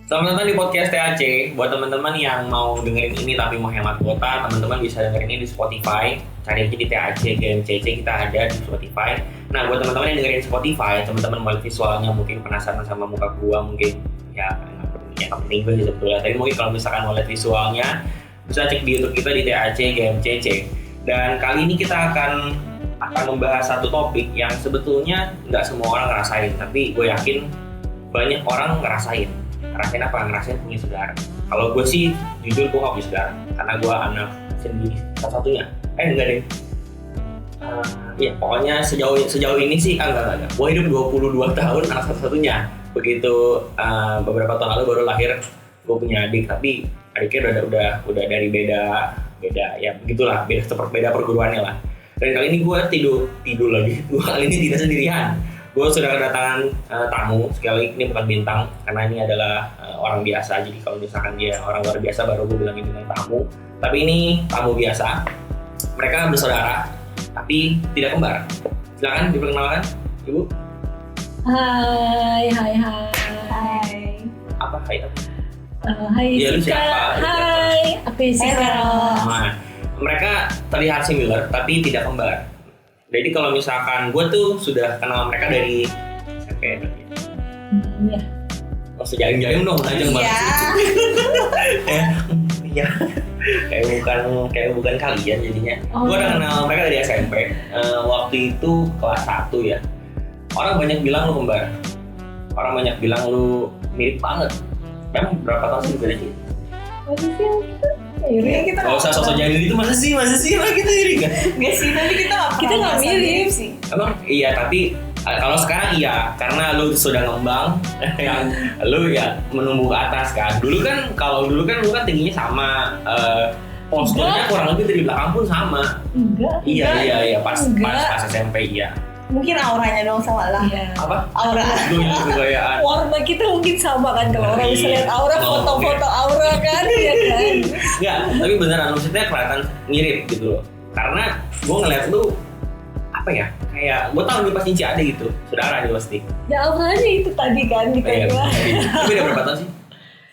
Selamat datang di podcast TAC. Buat teman-teman yang mau dengerin ini tapi mau hemat kuota, teman-teman bisa dengerin ini di Spotify. Cari aja di TAC GMCC, kita ada di Spotify. Nah, buat teman-teman yang dengerin Spotify, teman-teman mau lihat visualnya, mungkin penasaran sama muka gua, mungkin ya nggak penting gue sih sebetulnya. Tapi mungkin kalau misalkan mau lihat visualnya, bisa cek di YouTube kita di TAC GMCC. Dan kali ini kita akan membahas satu topik yang sebetulnya nggak semua orang ngerasain, tapi gue yakin banyak orang ngerasain apa? Ngerasain punya saudara. Kalau gue sih jujur gue gak punya saudara karena gue anak sendiri satu-satunya. Enggak deh. Iya pokoknya sejauh ini sih enggak. Gue hidup 22 tahun anak satu-satunya. Begitu beberapa tahun lalu baru lahir gue punya adik, tapi adiknya udah dari beda ya begitulah, beda perguruannya lah. Dan kali ini gue tidur lagi. Gue kali ini tidak sendirian. Gue sudah kedatangan tamu, sekali ini bukan bintang karena ini adalah orang biasa. Jadi kalau misalkan dia orang luar biasa baru gue bilang ini bintang tamu. Tapi ini tamu biasa. Mereka bersaudara tapi tidak kembar. Silakan diperkenalkan, Ibu. Hai. Apa hai? Hai Ya, lu Sika. siapa? Hai, aku Sika. Nah, mereka terlihat similar tapi tidak kembar. Jadi kalau misalkan gue tuh sudah kenal mereka dari SMP Iya. Oh sejaring-jaring dong, tajam banget. Iya. Kayak bukan kalian jadinya. Gue udah kenal mereka dari SMP. Waktu itu kelas 1 ya. Orang banyak bilang lu kembar. Orang banyak bilang lu mirip banget. Emang berapa tahun sih bedanya? Masih sih kita Gak usah sosok jadi gitu, masa sih emang kita iri gak? Gak sih, tapi kita nggak mirip sih. Emang iya, tapi kalau sekarang iya, karena lu sudah ngembang, yang lu ya menumbuh ke atas kan. Dulu kan lu kan tingginya sama, posturnya kurang lebih dari belakang pun sama. Enggak. Iya, pas SMP iya. Mungkin auranya dong sama lah. Iya. Apa? Aura. Lu yang kegayaan. Warna kita mungkin sama kan, kalau orang bisa lihat aura, foto-foto aura kan, ya kan. Enggak, tapi beneran maksudnya kelihatan mirip gitu loh. Karena gue ngeliat lu apa ya? Kayak gue tahu nih pas Inci ada gitu, saudara nih pasti. Ya auranya itu tadi kan kita bilang. Tapi udah berapa tahun sih?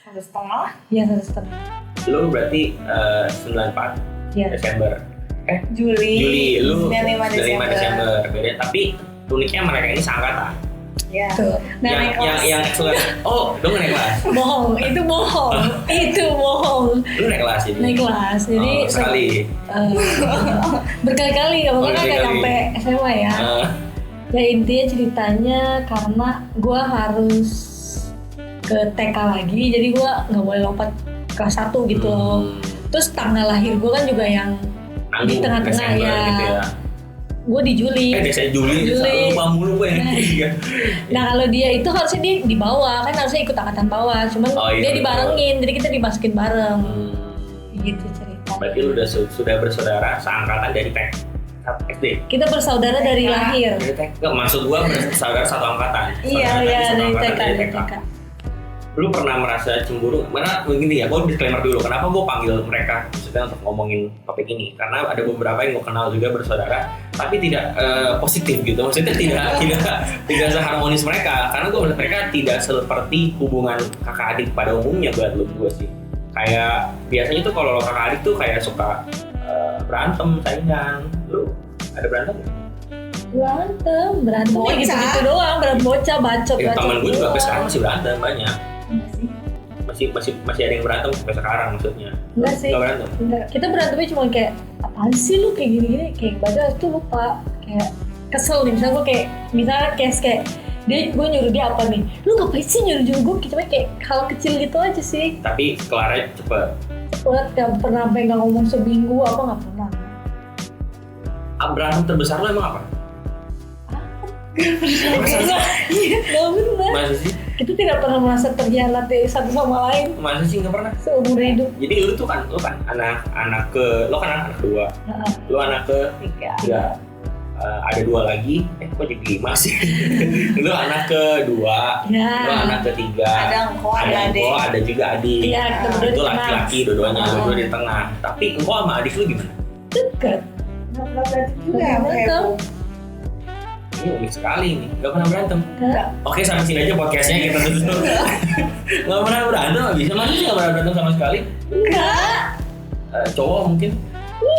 1,5 lah. Iya 1,5. Lu berarti 94 Iya. Desember. Juli. Lu 95 Desember. Beda, tapi uniknya mereka ini seangkatan. Ya. Tuh. Nah, yang oh, lu naik kelas. Bohong. Itu bohong. Lu naik kelas jadi. Naik kelas. Jadi sekali. Berkali-kali kan nggak nyampe SMA ya. Ya intinya ceritanya karena gue harus ke TK lagi, jadi gue nggak boleh lompat kelas 1 gitu loh. Terus tanggal lahir gue kan juga yang di tengah-tengah ya. Gitu ya. Gue di Juli. Desember Juli. Lupa mulu gue ya. Nah kalau dia itu harusnya dia di bawah, kan harusnya ikut angkatan bawah, cuman dia dibarengin, jadi kita dimasukin bareng. Gitu cerita. Berarti lu sudah bersaudara seangkatan dari SD. Kita bersaudara dari lahir. Maksud gua bersaudara satu angkatan. Iya dari TK. Lu pernah merasa cemburu? Mana begini ya, gue disclaimer dulu. Kenapa gue panggil mereka maksudnya untuk ngomongin topik ini? Karena ada beberapa yang gue kenal juga bersaudara, tapi tidak positif gitu. Maksudnya tidak seharmonis mereka. Karena gue melihat mereka tidak seperti hubungan kakak adik pada umumnya buat gue sih. Kayak biasanya tuh kalau kakak adik tuh kayak suka berantem, saingan. Lu ada berantem? Berantem gitu doang, berantem bocah, bacot. Temen gue juga sampai sekarang masih berantem banyak. Masih ada yang berantem sampai sekarang maksudnya. Enggak sih. Enggak berantem. Enggak. Kita berantemnya cuma kayak apaan sih lu kayak gini-gini, kayak badan tuh lupa, kayak kesel nih. Misalnya gue kayak gue nyuruh dia apa nih, lu ngapain sih nyuruh gue, cuma kayak hal kecil gitu aja sih. Tapi kelarnya cepet, gak pernah pegang ngomong seminggu apa, gak pernah. Berantem terbesar lo emang apa? Iya, gak pernah. Masa sih? Kita tidak pernah merasa terhianat satu sama lain. Masa sih gak pernah? Seumur hidup. Jadi lu kan anak kedua, lu anak ketiga. Ada 2 lagi, kok jadi 5 sih? Lu anak kedua, lu anak ketiga, ada engkau, ada juga adik. Iya, itu laki-laki dua-duanya, dua-dua di tengah. Tapi engkau sama adik lu gimana? Deket. Nggak juga ya, Ini unik sekali nih, gak pernah berantem. Enggak. Oke, sampai sini aja podcastnya kita tutup. Gak pernah berantem, gak bisa. Masa sih gak pernah berantem sama sekali? Enggak. Cowok mungkin?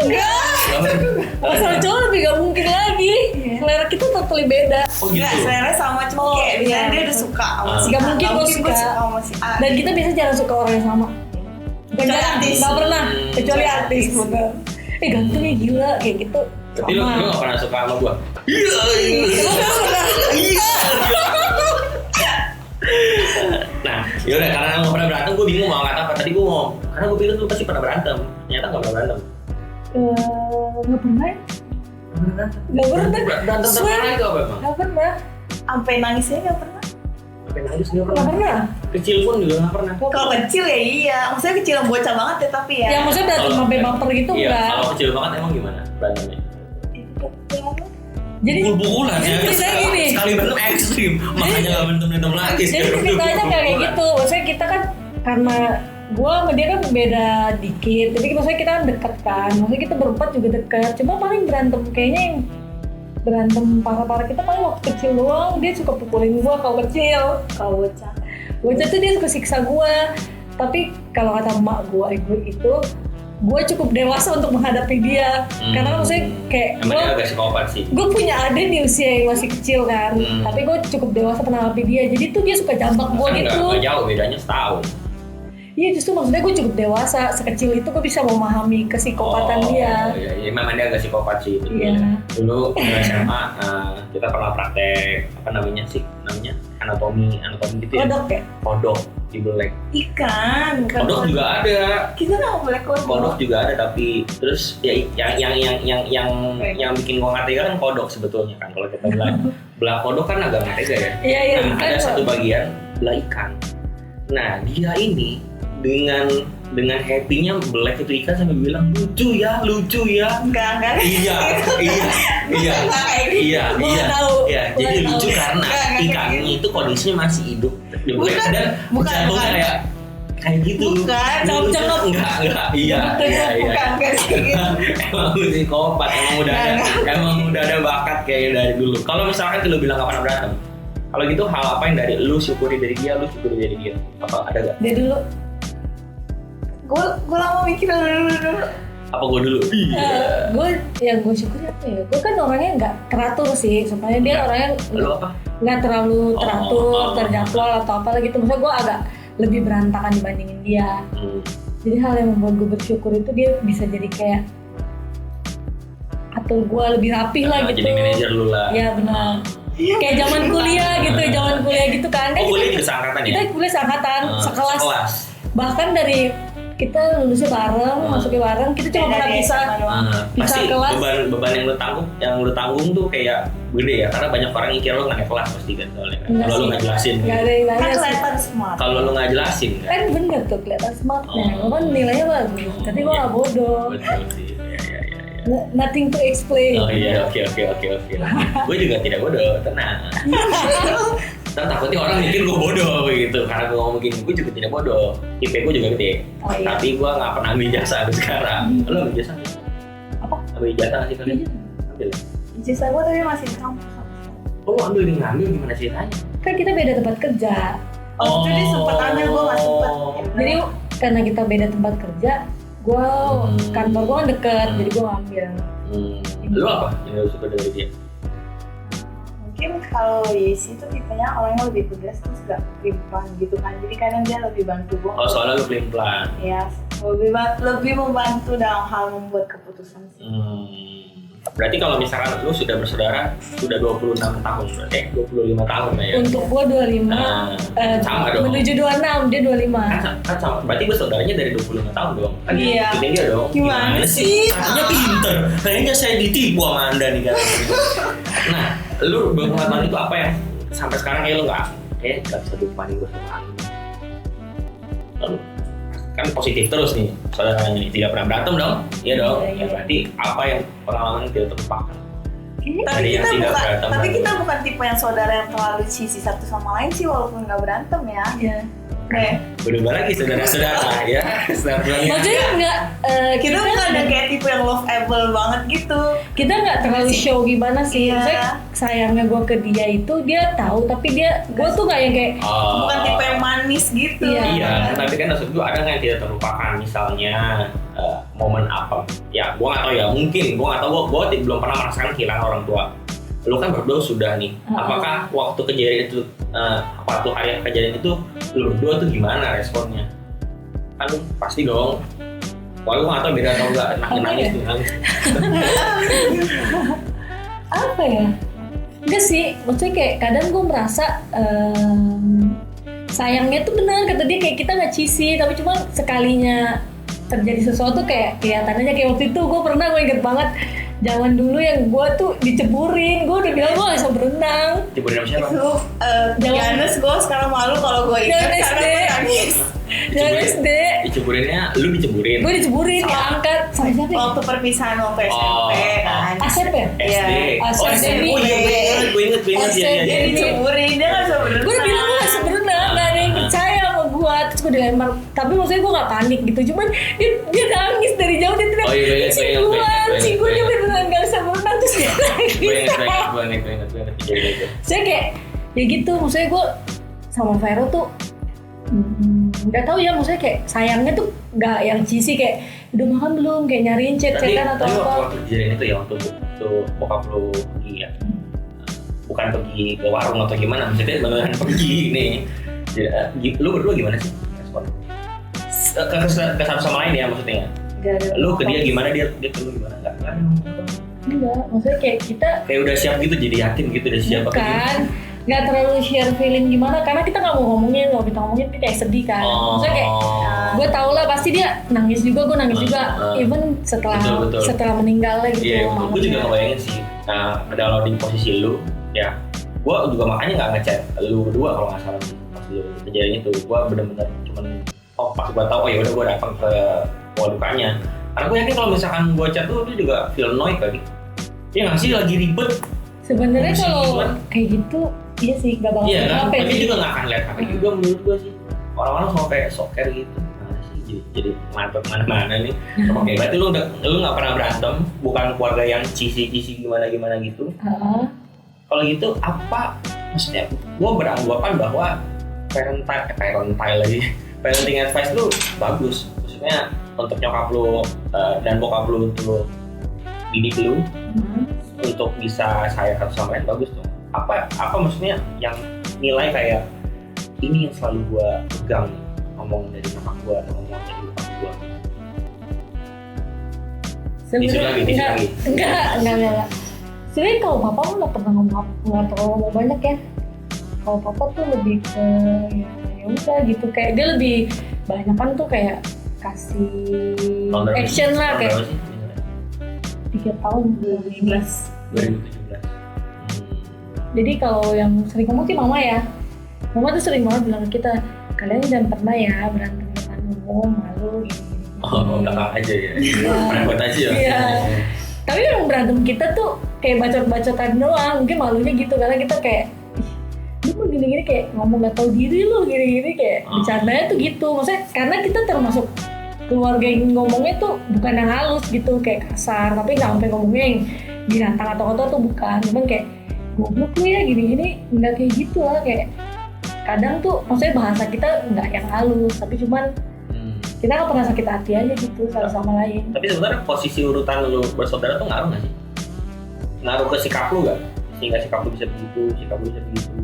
Enggak. Gak pernah. Masalah cowok lebih gak mungkin lagi. Selera kita totally beda. Oh gitu? Enggak, selera sama cuma Oh, kayak misalnya iya. dia udah suka sama si Gak A, mungkin gua gua suka. sama si A. Dan kita biasa jarang suka orang yang sama. Kecuali artis. Gak pernah, kecuali Kecuali artis. artis. Bener. Ganteng ya gila, kayak gitu. Berarti lu gak pernah suka sama gua? Iya. Nah, yaudah karena gak pernah berantem, gue bingung mau kata apa. Tadi gue mau, karena gue pikir lu pasti pernah berantem. Ternyata gak pernah berantem. Gak pernah. Gak pernah. Berantem Swear. itu apa emang? Gak pernah. Sampai nangisnya nggak pernah. Sampai nangis gak Gak pernah. pernah. Kecil pun juga gak pernah. Kalau kecil ya iya, maksudnya kecil yang bocah banget ya tapi ya. Ya maksudnya berantem sampai baper gitu Iya, enggak. kalau kecil banget emang gimana berantemnya? Jadi Pukul-pukulan ya. Jadi ceritanya gini. Sekali berantem ekstrim, makanya gak berantem lagi. Jadi ceritanya kayak gitu. Maksudnya kita kan karena gue sama dia kan beda dikit. Jadi maksudnya kita kan deket kan. Maksudnya kita berempat juga deket. Cuma paling berantem kayaknya yang berantem parah-parah kita paling waktu kecil doang. Dia suka pukulin gue kalau kecil. Kalau bocah. Bocah tuh dia suka siksa gue. Tapi kalau kata emak gue itu gue cukup dewasa untuk menghadapi dia. Karena kan maksudnya kayak Emang dia agak psikopat sih. gue punya adik di usia yang masih kecil kan, tapi gue cukup dewasa menghadapi dia. Jadi tuh dia suka jambak gue gitu. Enggak jauh, bedanya setahun. Iya justru maksudnya gue cukup dewasa, sekecil itu gue bisa memahami kesikopatan dia. Iya, iya, memang dia agak psikopat sih. Betul. Iya. Dulu di SMA kita pernah praktek apa namanya anatomi gitu ya. Kodok ya? Kodok dibelek. Ikan. bukan Kodok juga ada. Kita nggak boleh kodok. Kodok juga ada tapi terus ya yang bikin gua nggak tega kan kodok sebetulnya kan kalau kita belah kodok kan agak nggak tega ya. Iya iya. Nah, ada satu bagian belah ikan. Nah dia ini dengan happy-nya belek itu ikan sampai bilang lucu ya. Enggak. Iya. Enggak kayak gitu. Iya. Gua nggak tahu. Iya, Gua jadi nggak lucu tahu. karena Nggak kayak ikannya gitu. itu kondisinya masih hidup. Bukan, Dan bukan. jatuhnya kayak gitu. Bukan, Lucu. cakep. Enggak. Iya. Bukan kayak gitu. Emang lu psikopat, emang udah ada bakat kayaknya dari dulu. Kalau misalkan lu bilang gak pernah berantem, kalau gitu hal apa yang dari lu syukuri dari dia, lu syukuri dari dia? Apa ada gak? Dia dulu. Gue lama mikir dulu. Apa gua dulu? Gue yang gue syukuri apa ya? Gue kan orangnya nggak teratur sih, sebenarnya dia orangnya Lu apa? nggak terlalu teratur, Oh. terjadwal atau apa gitu. Maksudnya gue agak lebih berantakan dibandingin dia. Jadi hal yang membuat gue bersyukur itu dia bisa jadi kayak atur gue lebih rapih lah gitu. Jadi manajer lu lah. Iya benar. Kayak zaman kuliah gitu kan. Oh, kuliah juga seangkatan ya? Kita kuliah seangkatan, sekelas. Sekelas. Bahkan dari kita lulusnya bareng, masuknya bareng, kita cuma pernah bisa Pasti kelas. beban yang lu tanggung tuh kayak gede ya, karena banyak orang mikir lu nggak naik kelas pasti kan soalnya kan. Enggak Kalau lu sih. nggak jelasin, Nggak ada yang Kan nanya sih. kelihatan smart. kalau lu nggak jelasin kan. Kan bener tuh kelihatan smartnya, Oh. lo kan nilainya bagus, tapi gue gak bodoh. Betul sih, ya. Nothing to explain. Oh iya, oke. Gue juga tidak bodoh, tenang. Ntar takutnya orang mikir gue bodoh begitu, karena gue ngomong gini, gue juga tidak bodoh. IP gue juga gede, Oh, iya. tapi gue nggak pernah ambil jasa sampai sekarang. Lo ambil jasa nggak? Apa? Ambil jasa nggak sih kalian? Ambil. Ijazah gue tapi masih di kampus. Oh ambil ngambil gimana ceritanya? Kan kita beda tempat kerja, Oh, jadi sempet ambil gue nggak sempet. jadi karena kita beda tempat kerja, gue kantor gue kan deket, jadi gue ngambil. Lu apa yang lu suka dari dia? Mungkin kalau Yesi itu tipenya orangnya lebih tegas terus gak pelin-pelan gitu kan. Jadi kadang dia lebih bantu gue. Oh soalnya lu pelin-pelan. Ya, lebih membantu dalam hal membuat keputusan sih. Berarti kalau misalkan lu sudah bersaudara sudah 26 tahun berarti 25 tahun lah ya. Untuk gue 25, sama dong. menuju 26, dia 25. Kan sama. Berarti bersaudaranya dari 25 tahun dong. Kan Iya. ikutin dia dong. Gimana sih? Katanya pinter. Kayaknya saya ditipu sama Anda nih kan. Nah, lu berpengalaman itu apa yang sampai sekarang kayak lu nggak bisa lupa nih gue sama Anggi. Lalu kan positif terus nih saudaranya nih, tidak pernah berantem dong, iya dong. Iya, iya. Ya berarti apa yang pengalaman yang tidak terlupakan? Tapi yang tidak berantem tapi lagi. kita bukan tipe yang saudara yang terlalu sisi satu sama lain sih walaupun nggak berantem ya. Iya. Berubah lagi saudara-saudara ya. Maksudnya nggak Kita bukan ada kayak tipe yang loveable banget gitu. kita nggak terlalu show gimana sih. Iya. Maksudnya sayangnya gue ke dia itu dia tahu tapi gue tuh nggak yang kayak Bukan tipe yang manis gitu. Iya. Iya, tapi kan maksud gue ada nggak yang tidak terlupakan, misalnya momen apa? Ya, gue nggak tahu ya, mungkin gue nggak tahu, gue belum pernah merasakan kehilangan orang tua. Lu kan berdua sudah nih, apakah waktu kejadian itu, waktu hari kejadian itu, lu berdua tuh gimana responnya? Kan lu pasti dong. Wah, gue nggak tahu beda atau nggak, nangis. apa ya? Enggak sih, maksudnya kayak kadang gue merasa sayangnya tuh benar kata dia kayak kita nggak cheesy, tapi cuma sekalinya terjadi sesuatu kayak kelihatannya kayak waktu itu gue inget banget zaman dulu yang gue tuh diceburin, gue udah bilang gue gak bisa berenang. Ceburin sama siapa? Itu Jangan gue sekarang malu kalau gue ingat Jangan karena SD. gue nangis. Jangan SD. Diceburinnya, lu diceburin? Gue diceburin, Sama- diangkat sama siapa ya? Waktu perpisahan waktu SMP kan. Asep ya? SD. Asep Oh, SD. Dewi. Oh iya, gue inget ya. Asep Iya. Dia Dewi. diceburin, dia gak bisa berenang. Gue udah bilang gue gak bisa berenang, gak ada yang percaya sama gue. Terus gue dilempar, tapi maksudnya gue gak panik gitu. Cuman dia nangis dari jauh, dia teriak, Oh iya, gue inget. Cingguan dia beneran gak bisa berenang. Terus dia nangis. Gue inget kejadian itu. Saya kayak, ya gitu, maksudnya gue sama Vero tuh nggak tahu ya, maksudnya kayak sayangnya tuh nggak yang cheesy kayak udah makan belum, kayak nyariin chat-chatan atau apa. Waktu kejadian itu ya, waktu bokap lu pergi ya, bukan pergi ke warung atau gimana, maksudnya beneran pergi nih. Ya, lu berdua gimana sih respon? Ke satu sama lain ya maksudnya. Lu ke dia gimana, dia ke lu gimana? Enggak, maksudnya kayak kita Kayak udah siap gitu, jadi yakin gitu, udah siap apa gitu. bukan nggak terlalu share feeling gimana, karena kita nggak mau ngomongin, nggak kita ngomongin dia kayak sedih kan. Maksudnya kayak gue tau lah pasti dia nangis juga, gue nangis juga, even setelah Betul. setelah meninggalnya gitu. Iya, betul. Gue juga ngebayangin sih. Nah, kalau di posisi lu, ya, gue juga makanya nggak ngechat lu berdua kalau nggak salah sih pas lu kejadian itu. Gue bener-bener cuman, pas gue tahu, ya udah gue datang ke dukanya. Karena gue yakin kalau misalkan gue chat lu juga feel annoyed kali. Ya nggak sih, lagi ribet. Sebenarnya Emosi kalau gimana? kayak gitu, iya sih gak bakal Iya kan, capek tapi sih. juga nggak akan lihat HP juga menurut gue sih. Orang-orang semua kayak soker gitu. Nah sih, jadi mantap mana-mana nih. Oke, berarti lu nggak pernah berantem, bukan keluarga yang cheesy gimana gitu. Kalau gitu apa maksudnya? Gue beranggapan bahwa parenting advice lu bagus. Maksudnya untuk nyokap lu dan bokap lu untuk didik lu untuk bisa sayang satu sama lain, bagus tuh. Apa maksudnya yang nilai kayak ini yang selalu gue pegang nih, ngomong dari nyokap gue atau ngomong dari bokap gue. Sebenarnya enggak. Sebenarnya kalau papa nggak pernah nggak terlalu ngomong banyak ya. Kalau papa tuh lebih ke ya udah gitu, kayak dia lebih banyak kan tuh kayak kasih action lah kayak 3 tahun 2017. Jadi kalau yang sering ngomong sih mama ya. Mama tuh sering banget bilang ke kita, kalian jangan pernah ya berantem depan umum, malu gini. Oh, belakang aja ya. Penakut aja ya. Iya. Tapi yang berantem kita tuh kayak bacot-bacotan doang, mungkin malunya gitu karena kita kayak lu gini-gini kayak ngomong gak tau diri lu gini-gini kayak bercandanya tuh gitu. Maksudnya karena kita termasuk keluarga yang ngomongnya tuh bukan yang halus gitu, kayak kasar, tapi nggak sampai ngomongnya yang binatang atau kotor tuh bukan, cuman kayak goblok lu ya gini-gini, nggak kayak gitu lah, kayak kadang tuh maksudnya bahasa kita nggak yang halus, tapi cuman kita nggak pernah sakit hati aja gitu satu sama lain. Tapi sebenarnya posisi urutan lu bersaudara tuh ngaruh nggak sih? Ngaruh ke sikap lu nggak? Sehingga sikap lu bisa begitu, sikap lu bisa begitu.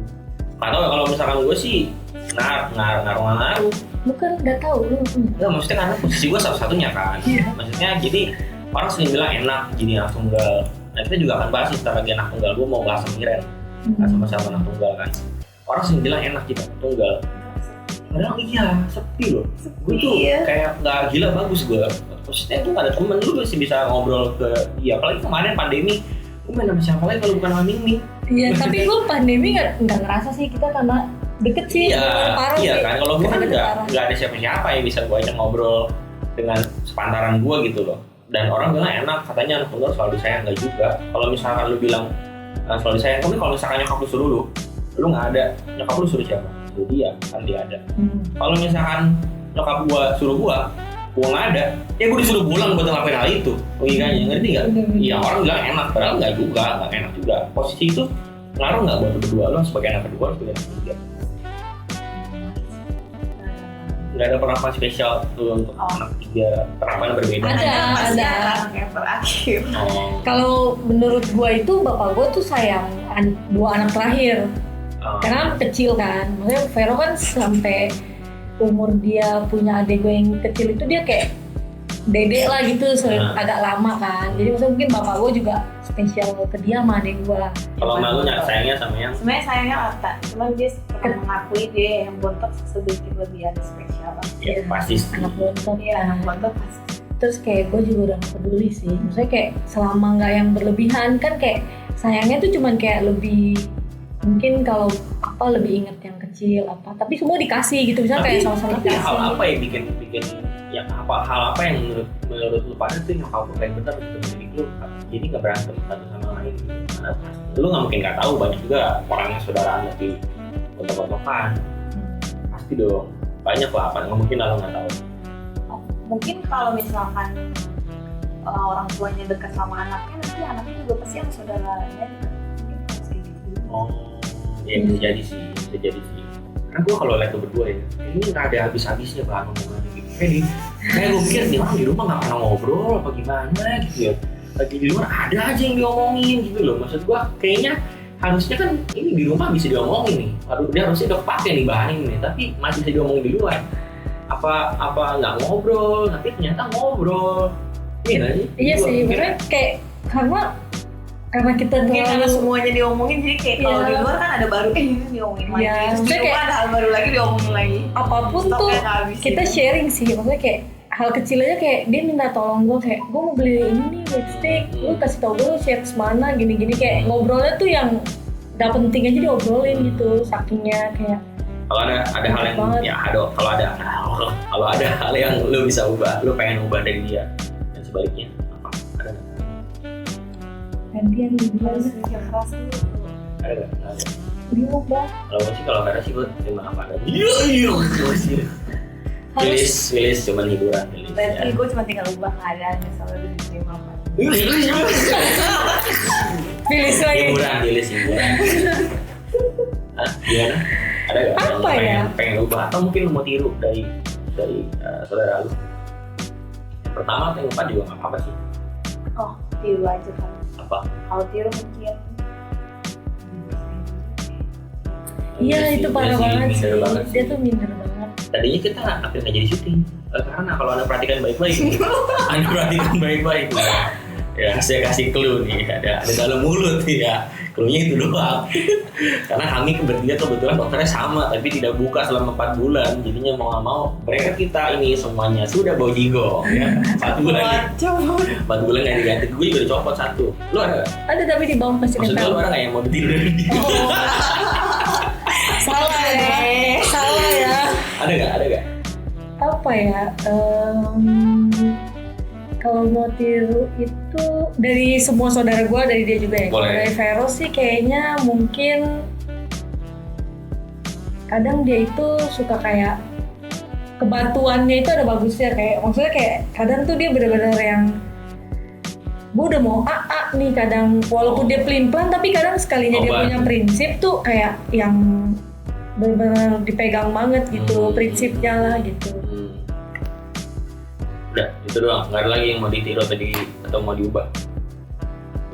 Atau kalau misalkan gue sih ngaruh. Bukan nggak tahu lu. Enggak, maksudnya karena posisi gue satu-satunya kan. Maksudnya jadi orang sering bilang enak jadi anak tunggal. Nah kita juga akan bahas sebentar lagi anak tunggal. Gue mau bahas sama Miren, sama-sama anak tunggal kan. Orang sering bilang enak jadi anak tunggal. Padahal iya, sepi loh. Gue tuh kayak nggak gila bagus gue. Maksudnya tuh ada temen lu masih bisa ngobrol ke dia. Apalagi kemarin pandemi, gue main sama siapa lagi kalau bukan sama Ming. Iya, tapi gue pandemi nggak ngerasa sih kita karena deket sih. Iya kan. Kalau gue kan nggak ada siapa-siapa yang bisa gue ajak ngobrol dengan sepantaran gue gitu loh. Dan orang bilang enak, katanya anak tunggal selalu disayang, nggak juga. Kalau misalkan lu bilang selalu disayang, tapi kalau misalkan nyokap lu suruh lu nggak ada, nyokap lu suruh siapa? suruh dia kan dia ada. Kalau misalkan nyokap gua suruh gua nggak ada, ya gua disuruh pulang buat ngelakuin hal itu. Logikanya ngerti nggak? Iya, orang bilang enak, padahal nggak enak juga. Posisi itu ngaruh nggak buat lu berdua, lu sebagai anak kedua, lu sebagai anak ketiga? Nggak ada penerapan spesial tuh untuk anak ketiga, penerapannya berbeda. Ada. Yang terakhir. Kalau menurut gua itu bapak gua tuh sayang dua anak terakhir. Karena kecil kan, maksudnya Vero kan sampai umur dia punya adik gue yang kecil itu dia kayak dedek lah gitu, agak lama kan. Jadi maksudnya mungkin bapak gue juga spesial ke dia sama adik gue. Kalau malu sayangnya sama yang sebenarnya sayangnya rata, cuman dia pernah mengakui dia yang bontot sedikit lebih ada spesial. Ya pasti anak bontot. Iya, anak bontot pasti. Terus kayak gue juga udah gak peduli sih, maksudnya kayak selama nggak yang berlebihan kan, kayak sayangnya tuh cuman kayak lebih mungkin kalau apa lebih inget yang kecil apa, tapi semua dikasih gitu, misalnya kayak sama-sama dikasih. Hal apa yang bikin yang hal apa yang menurut lu pada tuh yang kamu pengen bener gitu mendidik lu, jadi nggak berantem satu sama lain gitu. Karena lu nggak mungkin nggak tahu, banyak juga orang yang saudaraan tapi bontok-bontokan. Pasti dong banyak lah, apa nggak mungkin lah lu nggak tahu. Mungkin kalau misalkan orang tuanya dekat sama anaknya, nanti anaknya juga pasti sama saudaranya dekat. Mungkin kayak gitu. Ya bisa jadi sih. Karena gue kalau lihat lu berdua ya, ini nggak ada habis-habisnya bahan ngomongan gitu. Kayak gue pikir nih orang di rumah nggak pernah ngobrol apa gimana gitu ya. Lagi di luar ada aja yang diomongin gitu loh. Maksud gue kayaknya harusnya kan ini di rumah bisa diomongin nih. Dia harusnya udah kepake nih bahan ini nih, tapi masih bisa diomongin di luar. Apa nggak ngobrol? Tapi ternyata ngobrol. Iya sih, maksudnya kayak karena kita mungkin karena semuanya diomongin, jadi kayak kalau di luar kan ada baru ini diomongin lagi, terus di rumah ada hal baru lagi diomongin lagi. Apapun tuh kita sharing sih, maksudnya kayak hal kecil aja, kayak dia minta tolong gue, kayak gue mau beli ini nih lipstick, lu kasih tau gue share mana gini-gini, kayak ngobrolnya tuh yang gak penting aja diobrolin gitu, sakingnya kayak. Kalau ada hal yang banget. Ya kalau ada hal yang lu bisa ubah, lu pengen ubah dari dia, dan sebaliknya apa? Ada nggak? Gantian dibilang keras dulu. Ada nggak? Diubah. Kalau nggak ada sih gue terima apa ada. Iya. Wilis cuma hiburan. Berarti gue cuma tinggal ubah keadaan misalnya udah diterima apa. Wilis lagi. Wilis hiburan. Gimana? Ada nggak? Apa ya? Pengen ubah atau mungkin lu mau tiru dari saudara lu? Pertama atau yang kedua juga nggak apa-apa sih. Oh, tiru aja kan. Apa? Kalau tiru mungkin. Iya itu parah banget sih. Dia tuh minder banget. Tadinya kita hampir nggak jadi syuting karena kalau anda perhatikan baik-baik, ya saya kasih clue nih, ada dalam mulut ya, cluenya itu doang. Karena kami bertiga kebetulan dokternya sama tapi tidak buka selama 4 bulan, jadinya mau nggak mau mereka kita ini semuanya sudah bau jigong ya. 4 bulan 4 bulan nggak diganti, gue juga dicopot 1. Lu ada? Ada tapi di bawah pasti. Maksud lu ada nggak yang mau ditiru dari dia? Salah ya. Ada nggak? Apa ya? Kalau mau tiru itu dari semua saudara gue, dari dia juga ya. Dari Vero sih kayaknya mungkin kadang dia itu suka kayak kebantuannya itu ada bagusnya, kayak maksudnya kayak kadang tuh dia benar-benar yang gue udah mau AA nih kadang, walaupun dia pelin-pelan tapi kadang sekalinya dia punya prinsip tuh kayak yang benar-benar dipegang banget gitu, prinsipnya lah gitu. Udah, itu doang, nggak ada lagi yang mau ditiru tadi atau mau diubah.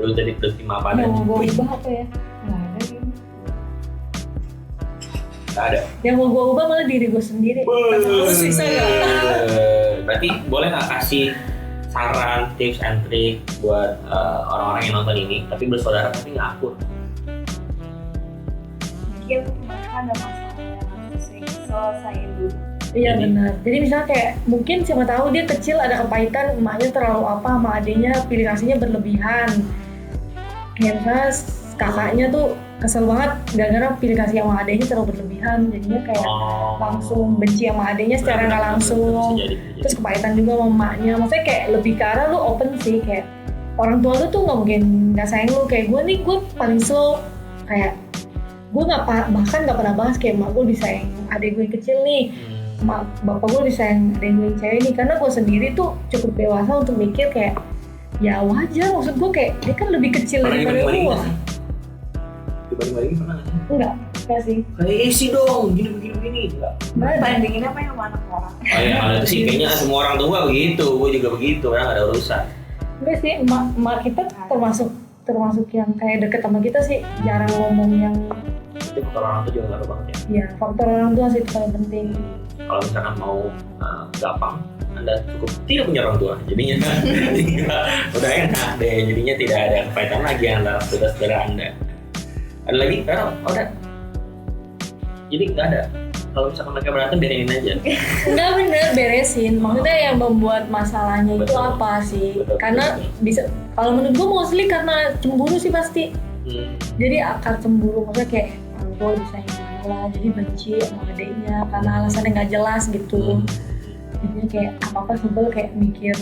Lu tadi udah terima apa adanya. Yang mau gue ubah apa ya? Nggak ada gitu. Nggak ada? Yang mau gue ubah malah diri gue sendiri. Terus bisa nggak? Berarti boleh nggak kasih saran, tips and trick buat orang-orang yang nonton ini tapi bersaudara tapi nggak akur? Mungkin mereka ada masalah yang harus selesaiin dulu. Iya benar. Jadi misalnya kayak mungkin siapa tahu dia kecil ada kepahitan, emaknya terlalu apa sama adiknya, pilih kasihnya berlebihan. Kayak misalnya kakaknya tuh kesel banget gara-gara pilih kasih sama adiknya terlalu berlebihan, jadinya kayak langsung benci sama adiknya secara nggak langsung. Terus kepahitan juga sama emaknya. Maksudnya kayak lebih ke arah lu open sih, kayak orang tua lu tuh nggak mungkin nggak sayang lu. Kayak gue nih, gue paling slow, kayak gue bahkan nggak pernah bahas kayak mak gue disayang adik gue yang kecil nih, bapak gue disayang adik gue yang cewek nih, karena gue sendiri tuh cukup dewasa untuk mikir kayak ya wajar, maksud gue kayak dia kan lebih kecil daripada gue. Dibanding-bandingin pernah nggak sih? Enggak sih. Kayak isi dong, begini enggak. Bandingin apa yang sama anak orang? Oh ya, kalau itu sih kayaknya semua orang tua begitu, gue juga begitu, orang nggak ada urusan. Enggak sih, emak kita termasuk yang kayak deket sama kita sih, jarang ngomong yang. Itu faktor orang tua juga ngaruh banget ya. Iya, faktor orang tua sih itu paling penting. Kalau misalkan mau gampang, Anda cukup tidak punya orang tua, jadinya udah enak deh, jadinya tidak ada kepaitan lagi antara saudara-saudara Anda. Ada lagi? Karena udah. Jadi nggak ada. Kalau misalkan mereka berantem biarin aja. Enggak, bener beresin. Maksudnya yang membuat masalahnya itu Betul. apa sih? Betul. Karena bisa, kalau menurut gue mostly karena cemburu sih pasti. Jadi akar cemburu, maksudnya kayak gue disayang lah, jadi benci sama adiknya karena alasannya nggak jelas gitu. Jadinya kayak apa sebel, kayak mikir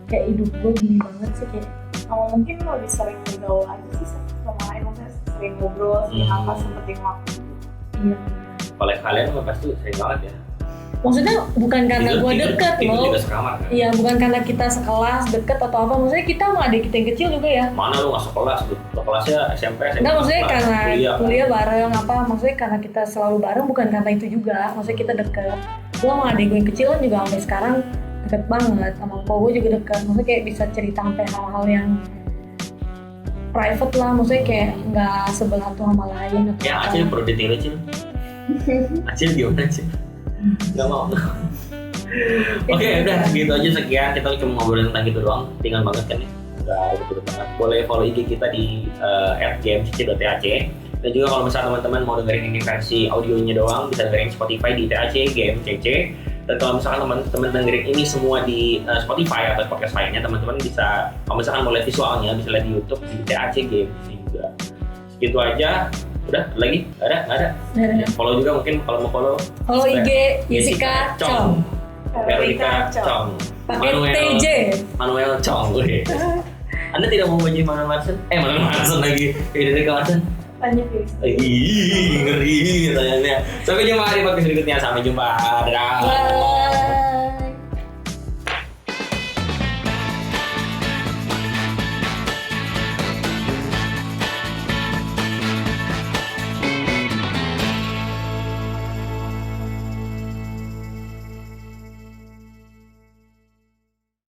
kayak hidup gue gini banget sih kayak. Mungkin lebih sering bergaul aja sih sama lain, maksudnya sering ngobrol, sering apa sempetin waktu. Iya. Oleh kalian mah pasti sering banget ya. Maksudnya bukan karena gue deket loh. Juga sekamar kan? Iya, bukan karena kita sekelas deket atau apa. Maksudnya kita sama adik kita yang kecil juga ya. Mana lu nggak sekelas? Lu kelasnya SMP, SMA. Enggak, maksudnya karena kuliah kan? bareng apa. Maksudnya karena kita selalu bareng, bukan karena itu juga. Maksudnya kita deket. Gue sama adik gue yang kecil kan juga sampai sekarang deket banget. Sama koko gue juga deket. Maksudnya kayak bisa cerita sampai hal-hal yang private lah. Maksudnya kayak nggak sebelah satu sama lain. Ya, Acil perlu detail Acil. Acil gimana Acil? Gak mau. Oke, udah gitu aja sekian. Kita cuma ngobrolin tentang gitu doang. Ringan banget kan ya. Udah betul banget. Boleh follow IG kita di @gamecc.tac. Dan juga kalau misalnya teman-teman mau dengerin ini versi audionya doang, bisa dengerin Spotify di TAC Game CC. Dan kalau misalkan teman-teman dengerin ini semua di Spotify atau podcast lainnya, teman-teman bisa, kalau misalkan mau lihat visualnya, bisa lihat di YouTube di TAC Game juga. Segitu aja. Udah, lagi? Nggak ada? Follow juga mungkin kalau mau follow. Follow IG Jessica Chong. Veronica Chong. Pakai TJ. Manuel Chong. Anda tidak mau baju Manuel Marson? Manuel Marson lagi. Dari Marson. Tanya Fix. Ngeri tanyanya. Sampai jumpa di podcast berikutnya. Sampai jumpa. Dadah. Bye.